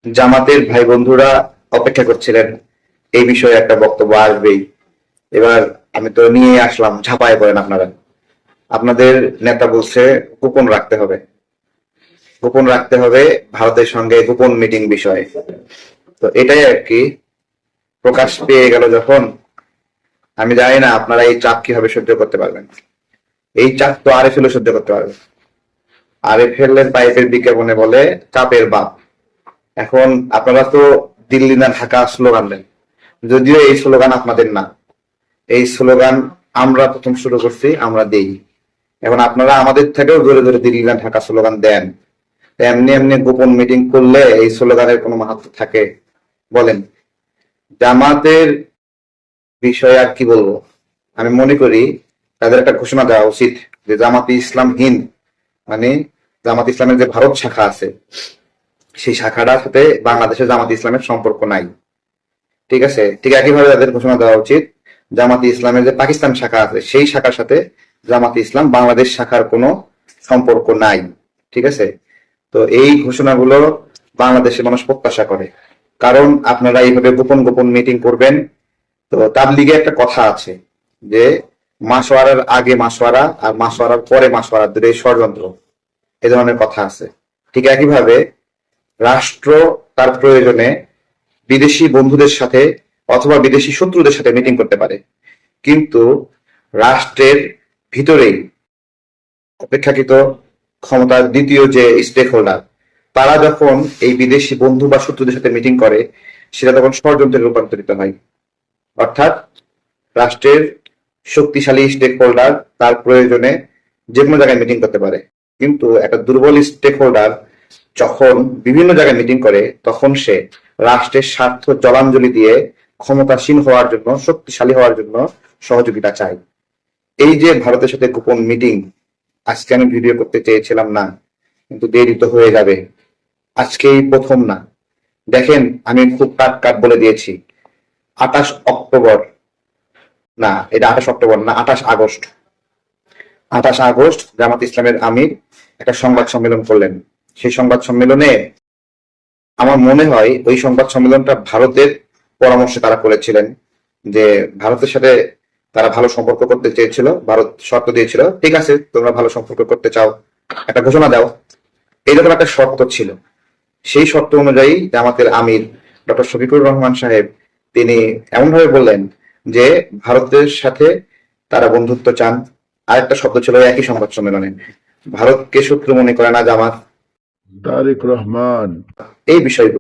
জামাতের ভাই বন্ধুরা অপেক্ষা করছিলেন এই বিষয়ে একটা বক্তব্য আসবেই। এবার আমি তো নিয়ে আসলাম, ঝাঁপায় পড়েন আপনারা। আপনাদের নেতা বলছে গোপন রাখতে হবে, গোপন রাখতে হবে ভারতের সঙ্গে গোপন মিটিং বিষয়ে। তো এটাই আর কি, প্রকাশ পেয়ে গেল যখন। আমি জানি না আপনারা এই চাপ কিভাবে সহ্য করতে পারবেন। এই চাপ তো আরএফএল সহ্য করতে পারবে। আরএফএল এর পাইপের বিজ্ঞাপনে বলে চাপের বাপ। এখন আপনারা তো দিল্লি না ঢাকা স্লোগান দেন, যদিও এই স্লোগান আপনাদের না, এই স্লোগান আমরা প্রথম শুরু করছি, আমরা দেই। এখন আপনারা আমাদের থেকেও জোরে জোরে দিল্লি না ঢাকা স্লোগান দেন। এমনি এমনি গোপন মিটিং করলে এই স্লোগানের কোনো মাহাত্ম থাকে? বলেন। জামাতের বিষয়ে আর কি বলবো, আমি মনে করি তাদের একটা ঘোষণা দেওয়া উচিত যে জামাতে ইসলাম হিন্দ, মানে জামাত ইসলামের যে ভারত শাখা আছে সেই শাখাটার সাথে বাংলাদেশের জামাত ইসলামের সম্পর্ক নাই। ঠিক আছে, ঠিক একইভাবে তাদের ঘোষণা দেওয়া উচিত জামাতে ইসলামের যে পাকিস্তান শাখা আছে সেই শাখার সাথে জামাতে ইসলাম বাংলাদেশ শাখার কোনো সম্পর্ক নাই। ঠিক আছে, তো এই ঘোষণাগুলো বাংলাদেশের মানুষ প্রত্যাশা করে, কারণ আপনারা এইভাবে গোপন গোপন মিটিং করবেন। তো তাবলিগে একটা কথা আছে যে মাসওয়ারার আগে মাসওয়ারা আর মাসওয়ারার পরে মাসওয়ারা দুটোই ষড়যন্ত্র, এ ধরনের কথা আছে। ঠিক একইভাবে রাষ্ট্র তার প্রয়োজনে বিদেশি বন্ধুদের সাথে অথবা বিদেশি শত্রুদের সাথে মিটিং করতে পারে, কিন্তু রাষ্ট্রের ভিতরেই অপেক্ষাকৃত ক্ষমতার দ্বিতীয় যে স্টেক হোল্ডার, তারা যখন এই বিদেশি বন্ধু বা শত্রুদের সাথে মিটিং করে, সেটা তখন ষড়যন্ত্রে রূপান্তরিত হয়। অর্থাৎ রাষ্ট্রের শক্তিশালী স্টেক হোল্ডার তার প্রয়োজনে যে কোনো জায়গায় মিটিং করতে পারে, কিন্তু একটা দুর্বল স্টেক হোল্ডার যখন বিভিন্ন জায়গায় মিটিং করে তখন সে রাষ্ট্রের স্বার্থ জলাঞ্জলি দিয়ে ক্ষমতাসীন হওয়ার জন্য, শক্তিশালী হওয়ার জন্য সহযোগিতা চায়। এই যে ভারতের সাথে গোপন মিটিং, আজকে আমি ভিডিও করতে চেয়েছিলাম না, কিন্তু দেরি তো হয়ে যাবে। আজকেই প্রথম না, দেখেন আমি খুব কাট বলে দিয়েছি, 28 অক্টোবর, না এটা 28 অক্টোবর না, 28 আগস্ট, 28 আগস্ট জামাত ইসলামের আমির একটা সংবাদ সম্মেলন করলেন। সেই সংবাদ সম্মেলনে আমার মনে হয় ওই সংবাদ সম্মেলনটা ভারতের পরামর্শে তারা করেছিলেন, যে ভারতের সাথে তারা ভালো সম্পর্ক করতে চেয়েছিল। ভারত শর্ত দিয়েছিল, ঠিক আছে তোমরা ভালো সম্পর্ক করতে চাও, একটা ঘোষণা দাও, এইরকম একটা শর্ত ছিল। সেই শর্ত অনুযায়ী জামাতের আমির ডক্টর শফিকুর রহমান সাহেব তিনি এমন ভাবে বললেন যে ভারতের সাথে তারা বন্ধুত্ব চান। আরেকটা শব্দ ছিল একই সংবাদ সম্মেলনে, ভারতকে শত্রু মনে করে না জামাত, তারেক রহমান। এই বিষয়গুলো